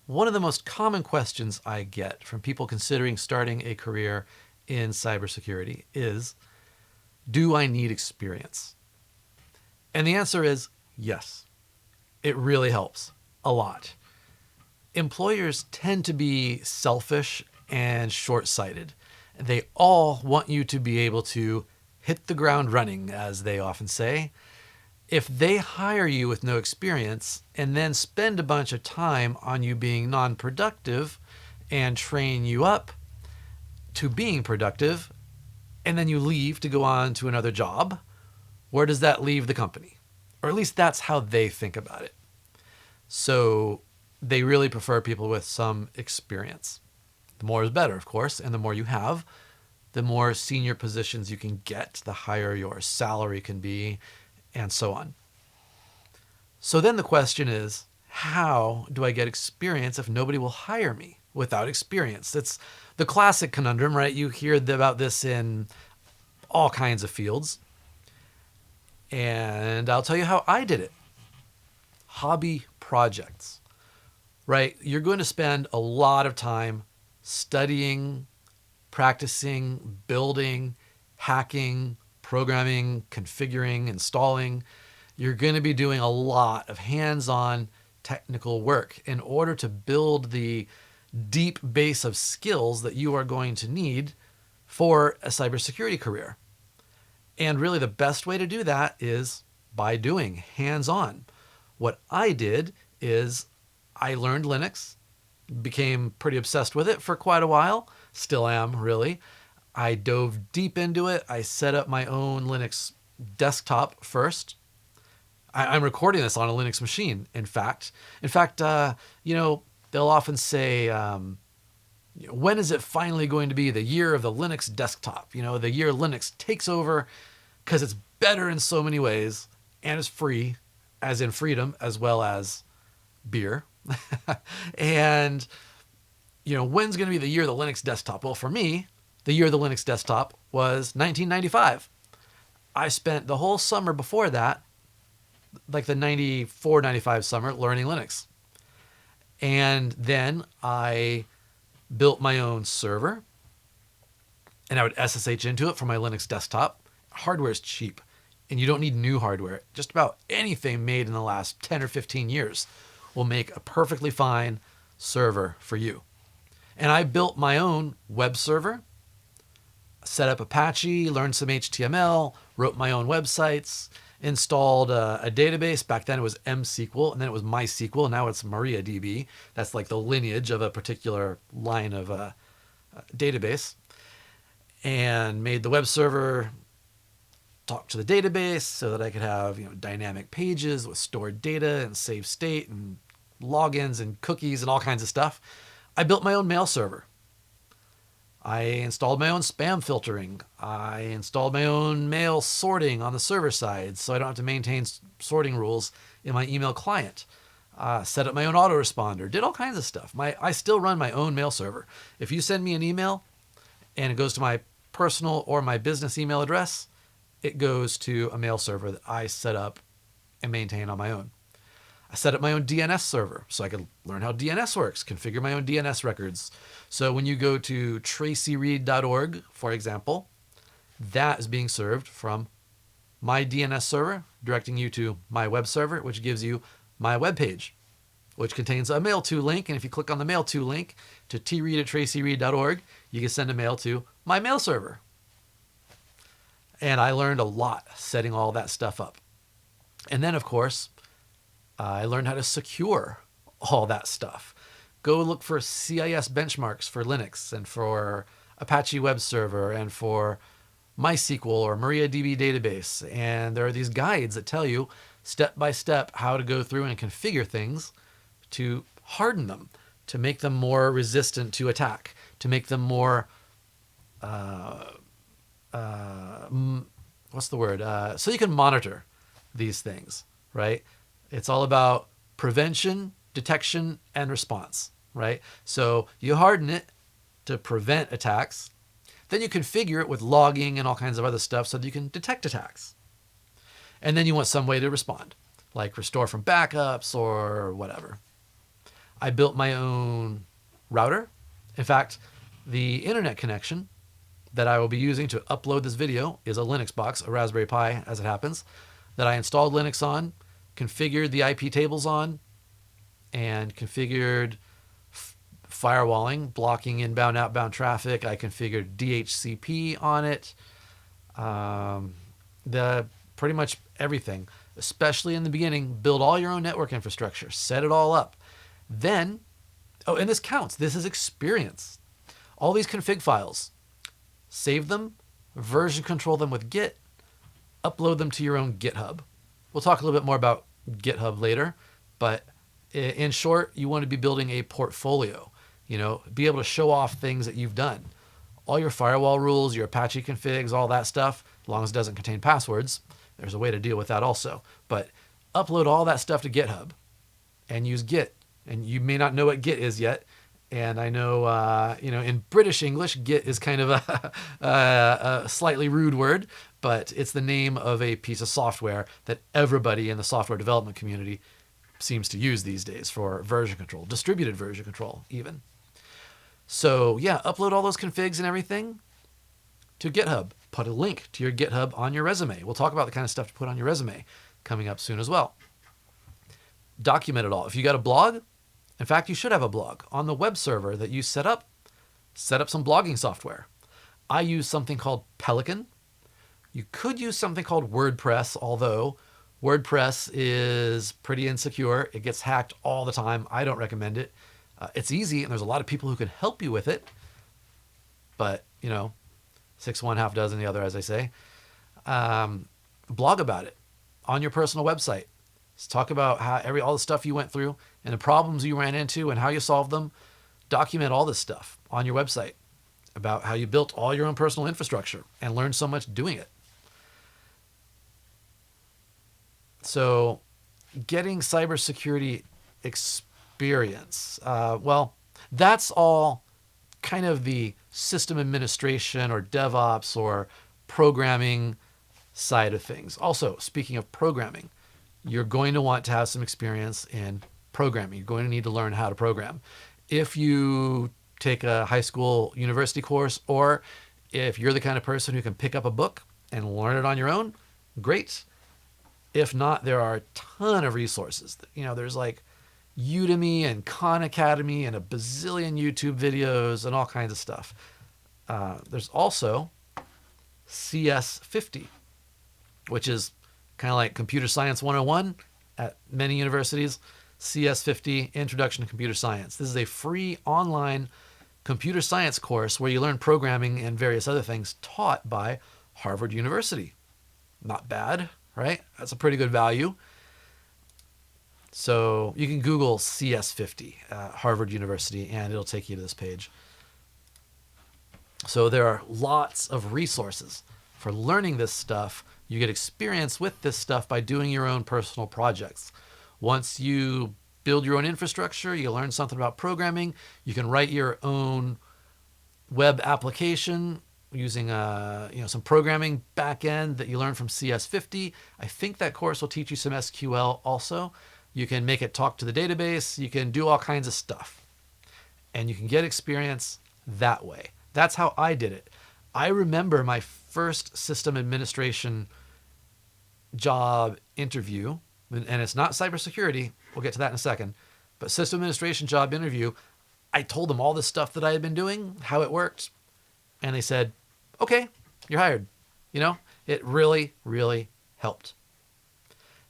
One of the most common questions I get from people considering starting a career in cybersecurity is, do I need experience? And the answer is yes. It really helps a lot. Employers tend to be selfish and short sighted. They all want you to be able to hit the ground running, as they often say. If they hire you with no experience and then spend a bunch of time on you being non productive and train you up to being productive, and then you leave to go on to another job, where does that leave the company? Or at least that's how they think about it. So they really prefer people with some experience. The more is better, of course, and the more you have, the more senior positions you can get, the higher your salary can be, and so on. So then the question is, how do I get experience if nobody will hire me without experience? It's the classic conundrum, right? You hear about this in all kinds of fields. And I'll tell you how I did it. Hobby projects, right? You're going to spend a lot of time studying, practicing, building, hacking, programming, configuring, installing. You're going to be doing a lot of hands-on technical work in order to build the deep base of skills that you are going to need for a cybersecurity career. And really the best way to do that is by doing hands-on. What I did is I learned Linux, became pretty obsessed with it for quite a while, still am really. I dove deep into it. I set up my own Linux desktop first. I'm recording this on a Linux machine, in fact. They'll often say, when is it finally going to be the year of the Linux desktop? The year Linux takes over because it's better in so many ways and it's free, as in freedom, as well as beer. And, when's going to be the year of the Linux desktop? Well, for me, the year of the Linux desktop was 1995. I spent the whole summer before that, like the 94, 95 summer, learning Linux. And then I built my own server, and I would SSH into it for my Linux desktop. Hardware is cheap, and you don't need new hardware. Just about anything made in the last 10 or 15 years will make a perfectly fine server for you. And I built my own web server, set up Apache, learned some HTML, wrote my own websites, installed a database. Back then it was MSQL, and then it was MySQL, and now it's MariaDB. That's like the lineage of a particular line of database. And made the web server talk to the database so that I could have dynamic pages with stored data and saved state and logins and cookies and all kinds of stuff. I built my own mail server. I installed my own spam filtering. I installed my own mail sorting on the server side so I don't have to maintain sorting rules in my email client. Set up my own autoresponder. Did all kinds of stuff. I still run my own mail server. If you send me an email and it goes to my personal or my business email address, it goes to a mail server that I set up and maintain on my own. I set up my own DNS server so I could learn how DNS works, configure my own DNS records. So when you go to tracyreed.org, for example, that is being served from my DNS server, directing you to my web server, which gives you my web page, which contains a mail to link. And if you click on the mail to link to treed@tracyreed.org, you can send a mail to my mail server. And I learned a lot setting all that stuff up. And then, of course, I learned how to secure all that stuff. Go look for CIS benchmarks for Linux and for Apache Web Server and for MySQL or MariaDB database. And there are these guides that tell you step by step how to go through and configure things to harden them, to make them more resistant to attack, to make them more so you can monitor these things, right? It's all about prevention, detection, and response, right? So you harden it to prevent attacks. Then you configure it with logging and all kinds of other stuff so that you can detect attacks. And then you want some way to respond, like restore from backups or whatever. I built my own router. In fact, the internet connection that I will be using to upload this video is a Linux box, a Raspberry Pi as it happens, that I installed Linux on, configured the IP tables on, and configured firewalling, blocking inbound, outbound traffic. I configured DHCP on it. The pretty much everything, especially in the beginning. Build all your own network infrastructure, set it all up. Then, oh, and this counts. This is experience. All these config files, save them, version control them with Git, upload them to your own GitHub. We'll talk a little bit more about GitHub later, but in short, you want to be building a portfolio. You know, be able to show off things that you've done. All your firewall rules, your Apache configs, all that stuff, as long as it doesn't contain passwords. There's a way to deal with that also. But upload all that stuff to GitHub and use Git. And you may not know what Git is yet. And I know, in British English, Git is kind of a slightly rude word, but it's the name of a piece of software that everybody in the software development community seems to use these days for version control, distributed version control even. So yeah, upload all those configs and everything to GitHub. Put a link to your GitHub on your resume. We'll talk about the kind of stuff to put on your resume coming up soon as well. Document it all. If you got a blog, in fact, you should have a blog on the web server that you set up some blogging software. I use something called Pelican. You could use something called WordPress, although WordPress is pretty insecure. It gets hacked all the time. I don't recommend it. It's easy, and there's a lot of people who can help you with it. But, 6 1, half dozen the other, as I say. Blog about it on your personal website. Just talk about all the stuff you went through and the problems you ran into and how you solved them. Document all this stuff on your website about how you built all your own personal infrastructure and learned so much doing it. So, getting cybersecurity experience. That's all kind of the system administration or DevOps or programming side of things. Also, speaking of programming, you're going to want to have some experience in programming. You're going to need to learn how to program. If you take a high school university course, or if you're the kind of person who can pick up a book and learn it on your own, great. If not, there are a ton of resources. There's like Udemy and Khan Academy and a bazillion YouTube videos and all kinds of stuff. There's also CS50, which is kind of like Computer Science 101 at many universities. CS50, Introduction to Computer Science. This is a free online computer science course where you learn programming and various other things taught by Harvard University. Not bad, right? That's a pretty good value. So you can Google CS50 Harvard University and it'll take you to this page. So there are lots of resources for learning this stuff. You get experience with this stuff by doing your own personal projects. Once you build your own infrastructure, you learn something about programming, you can write your own web application using some programming backend that you learn from CS50. I think that course will teach you some SQL also. You can make it talk to the database. You can do all kinds of stuff. And you can get experience that way. That's how I did it. I remember my first system administration job interview, and it's not cybersecurity. We'll get to that in a second. But system administration job interview, I told them all this stuff that I had been doing, how it worked. And they said, okay, you're hired. It really, really helped.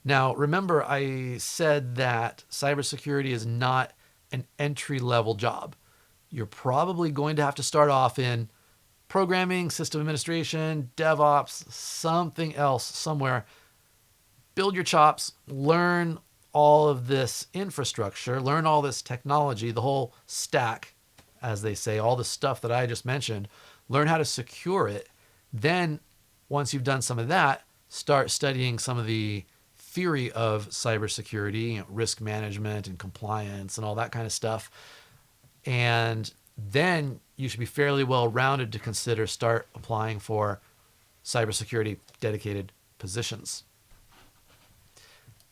Now, remember, I said that cybersecurity is not an entry-level job. You're probably going to have to start off in programming, system administration, DevOps, something else somewhere. Build your chops, learn all of this infrastructure, learn all this technology, the whole stack, as they say, all the stuff that I just mentioned, learn how to secure it. Then, once you've done some of that, start studying some of the theory of cybersecurity, risk management and compliance and all that kind of stuff. And then you should be fairly well-rounded to start applying for cybersecurity dedicated positions.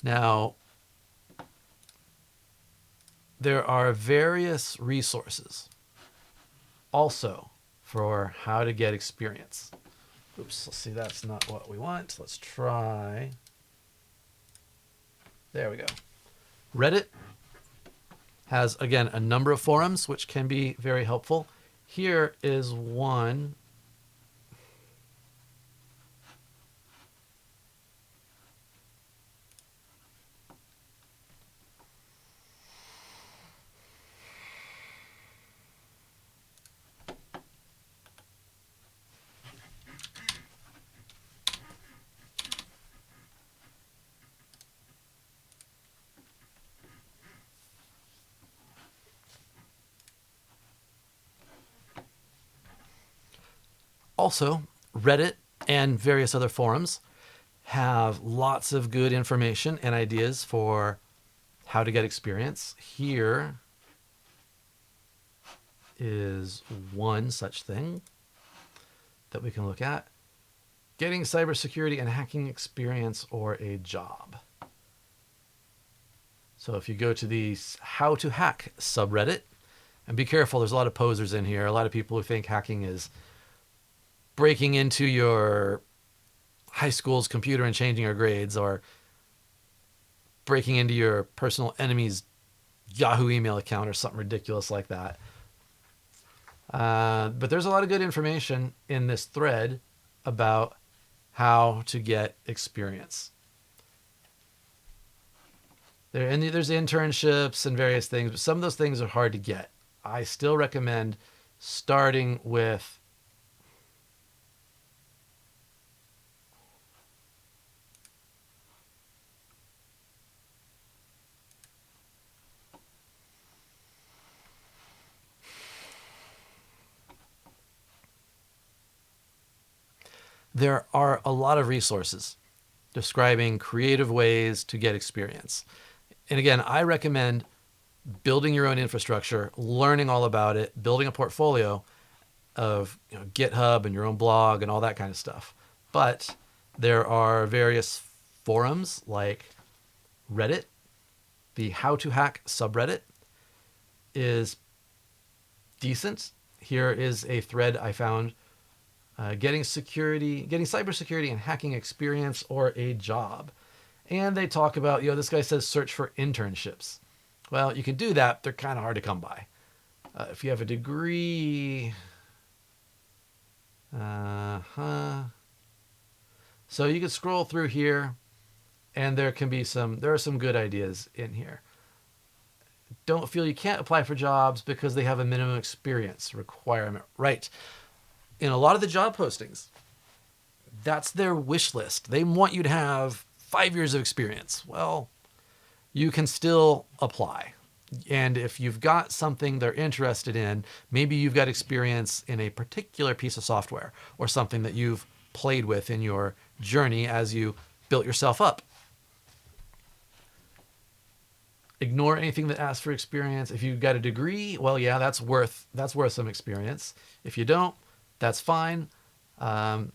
Now, there are various resources also for how to get experience. Oops, let's see, that's not what we want. Let's try. There we go. Reddit has, again, a number of forums, which can be very helpful. Here is one. Also, Reddit and various other forums have lots of good information and ideas for how to get experience. Here is one such thing that we can look at. Getting cybersecurity and hacking experience or a job. So if you go to the How to Hack subreddit, and be careful, there's a lot of posers in here, a lot of people who think hacking is breaking into your high school's computer and changing your grades, or breaking into your personal enemy's Yahoo email account or something ridiculous like that. But there's a lot of good information in this thread about how to get experience. There's internships and various things, but some of those things are hard to get. I still recommend starting with there are a lot of resources describing creative ways to get experience. And again, I recommend building your own infrastructure, learning all about it, building a portfolio of GitHub and your own blog and all that kind of stuff. But there are various forums like Reddit. The How to Hack subreddit is decent. Here is a thread I found. Getting cybersecurity and hacking experience or a job. And they talk about, this guy says search for internships. Well, you can do that. They're kind of hard to come by. If you have a degree, so you can scroll through here, and there are some good ideas in here. Don't feel you can't apply for jobs because they have a minimum experience requirement. Right. In a lot of the job postings, that's their wish list. They want you to have 5 years of experience. Well, you can still apply. And if you've got something they're interested in, maybe you've got experience in a particular piece of software or something that you've played with in your journey as you built yourself up. Ignore anything that asks for experience. If you've got a degree, well, yeah, that's worth some experience. If you don't, that's fine. And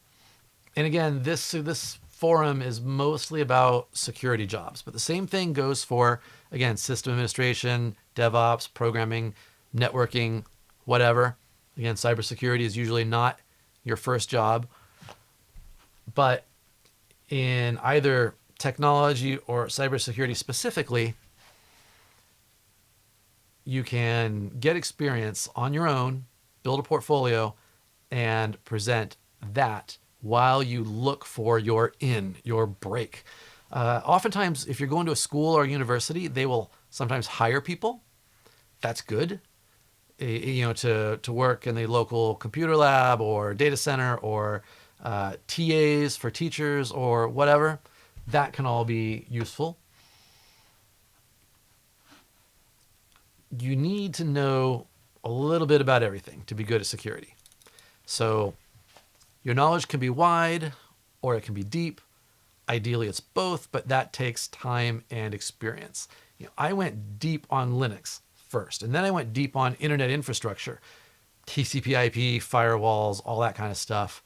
again, this forum is mostly about security jobs, but the same thing goes for, again, system administration, DevOps, programming, networking, whatever. Again, cybersecurity is usually not your first job, but in either technology or cybersecurity specifically, you can get experience on your own, build a portfolio, and present that while you look for your break. Oftentimes, if you're going to a school or a university, they will sometimes hire people. That's good, to work in the local computer lab or data center or TAs for teachers or whatever. That can all be useful. You need to know a little bit about everything to be good at security. So your knowledge can be wide or it can be deep. Ideally, it's both, but that takes time and experience. I went deep on Linux first, and then I went deep on internet infrastructure, TCP/IP, firewalls, all that kind of stuff.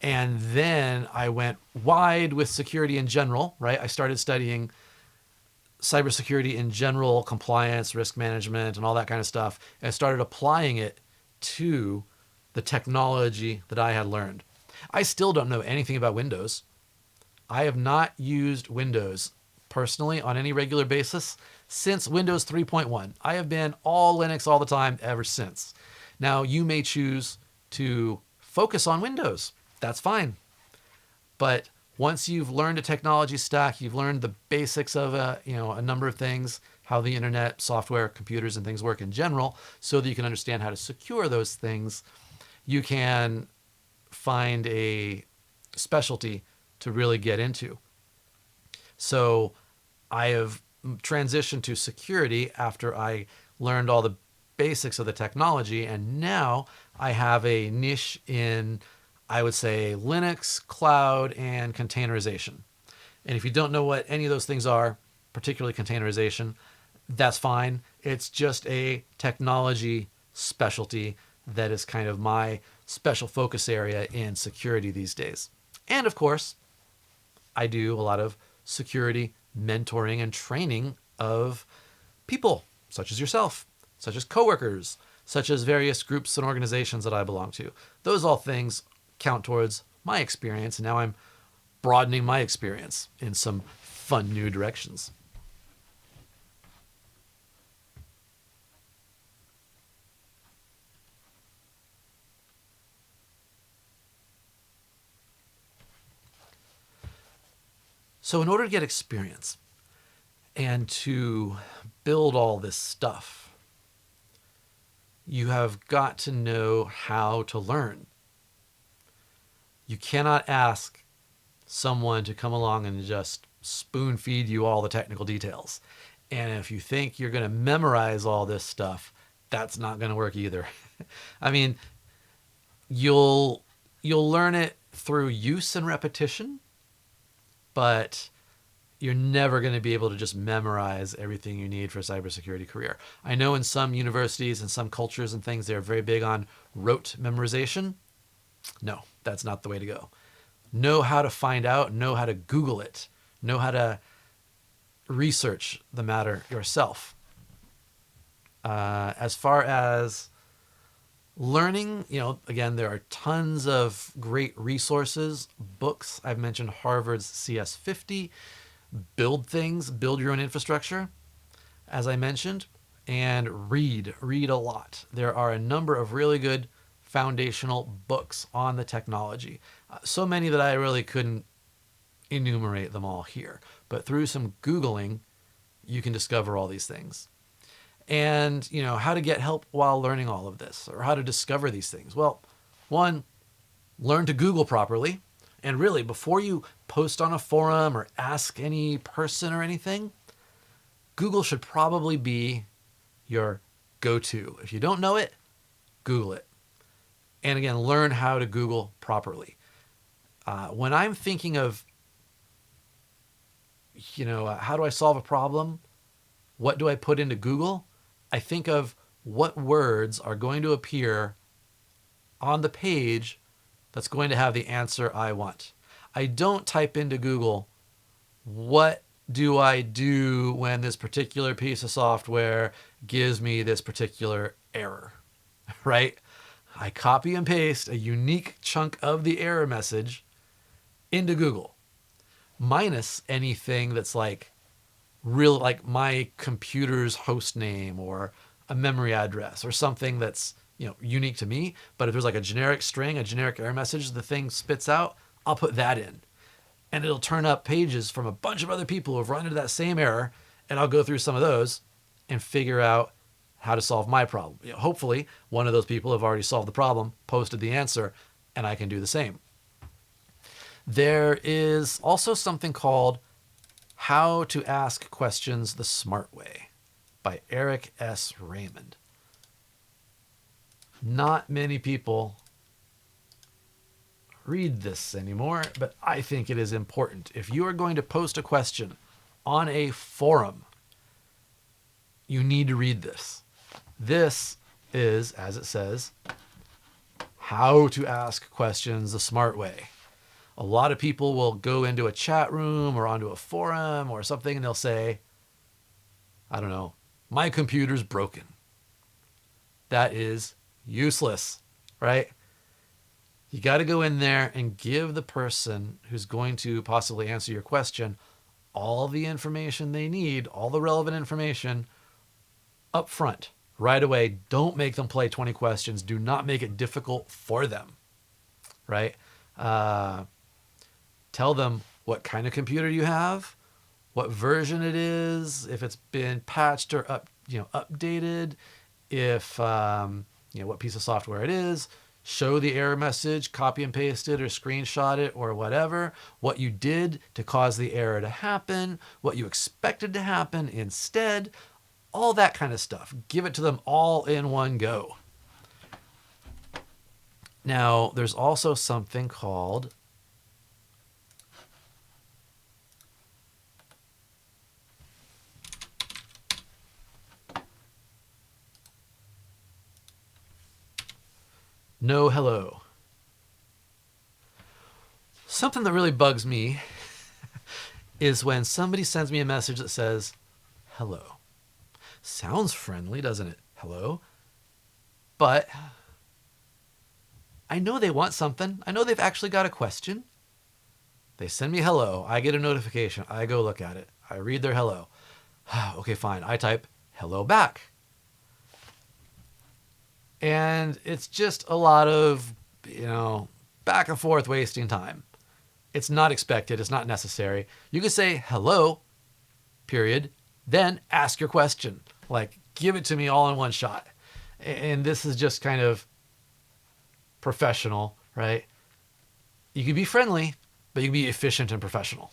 And then I went wide with security in general, right? I started studying cybersecurity in general, compliance, risk management, and all that kind of stuff, and started applying it to the technology that I had learned. I still don't know anything about Windows. I have not used Windows personally on any regular basis since Windows 3.1. I have been all Linux all the time ever since. Now, you may choose to focus on Windows. That's fine. But once you've learned a technology stack, you've learned the basics of a number of things, how the internet, software, computers, and things work in general, so that you can understand how to secure those things, you can find a specialty to really get into. So I have transitioned to security after I learned all the basics of the technology, and now I have a niche in, I would say, Linux, cloud, and containerization. And if you don't know what any of those things are, particularly containerization, that's fine. It's just a technology specialty that is kind of my special focus area in security these days. And of course, I do a lot of security mentoring and training of people such as yourself, such as coworkers, such as various groups and organizations that I belong to. Those all things count towards my experience, and now I'm broadening my experience in some fun new directions. So in order to get experience and to build all this stuff, you have got to know how to learn. You cannot ask someone to come along and just spoon feed you all the technical details. And if you think you're going to memorize all this stuff, that's not going to work either. I mean, you'll learn it through use and repetition, but you're never going to be able to just memorize everything you need for a cybersecurity career. I know in some universities and some cultures and things, they're very big on rote memorization. No, that's not the way to go. Know how to find out, know how to Google it, know how to research the matter yourself. As far as learning, again, there are tons of great resources, books. I've mentioned Harvard's CS50, build things, build your own infrastructure, as I mentioned, and read a lot. There are a number of really good foundational books on the technology. So many that I really couldn't enumerate them all here. But through some Googling, you can discover all these things. And, how to get help while learning all of this, or how to discover these things. Well, one, learn to Google properly. And really, before you post on a forum or ask any person or anything, Google should probably be your go-to. If you don't know it, Google it. And again, learn how to Google properly. When I'm thinking of, how do I solve a problem? What do I put into Google? I think of what words are going to appear on the page that's going to have the answer I want. I don't type into Google, what do I do when this particular piece of software gives me this particular error, right? I copy and paste a unique chunk of the error message into Google, minus anything that's like my computer's host name or a memory address or something that's unique to me. But if there's like a generic string, a generic error message the thing spits out, I'll put that in. And it'll turn up pages from a bunch of other people who have run into that same error, and I'll go through some of those and figure out how to solve my problem. Hopefully, one of those people have already solved the problem, posted the answer, and I can do the same. There is also something called How to Ask Questions the Smart Way by Eric S. Raymond. Not many people read this anymore, but I think it is important. If you are going to post a question on a forum, you need to read this. This is, as it says, how to ask questions the smart way. A lot of people will go into a chat room or onto a forum or something and they'll say, I don't know, my computer's broken. That is useless, right? You got to go in there and give the person who's going to possibly answer your question all the information they need, all the relevant information up front, right away. Don't make them play 20 questions. Do not make it difficult for them, right? Tell them what kind of computer you have, what version it is, if it's been patched or updated, if what piece of software it is. Show the error message, copy and paste it or screenshot it or whatever, what you did to cause the error to happen, what you expected to happen instead, all that kind of stuff. Give it to them all in one go. Now, there's also something called no hello. Something that really bugs me is when somebody sends me a message that says, hello. Sounds friendly, doesn't it? Hello. But I know they want something. I know they've actually got a question. They send me hello. I get a notification. I go look at it. I read their hello. Okay, fine. I type hello back. And it's just a lot of, back and forth wasting time. It's not expected. It's not necessary. You could say hello, period, then ask your question. Like, give it to me all in one shot. And this is just kind of professional, right? You can be friendly, but you can be efficient and professional.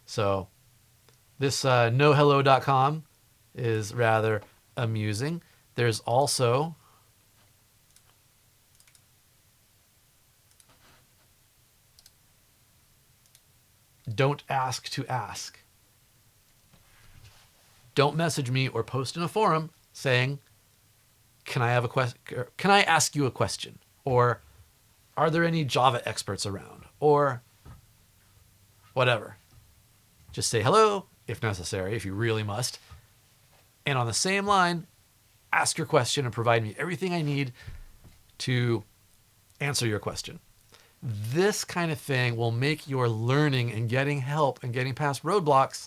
So this nohello.com is rather amusing. There's also don't ask to ask. Don't message me or post in a forum saying, can I ask you a question? Or are there any Java experts around? Or whatever. Just say hello, if necessary, if you really must. And on the same line, ask your question and provide me everything I need to answer your question. This kind of thing will make your learning and getting help and getting past roadblocks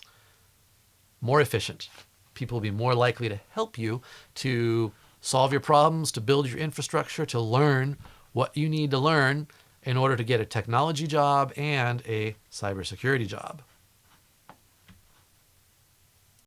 more efficient. People will be more likely to help you to solve your problems, to build your infrastructure, to learn what you need to learn in order to get a technology job and a cybersecurity job.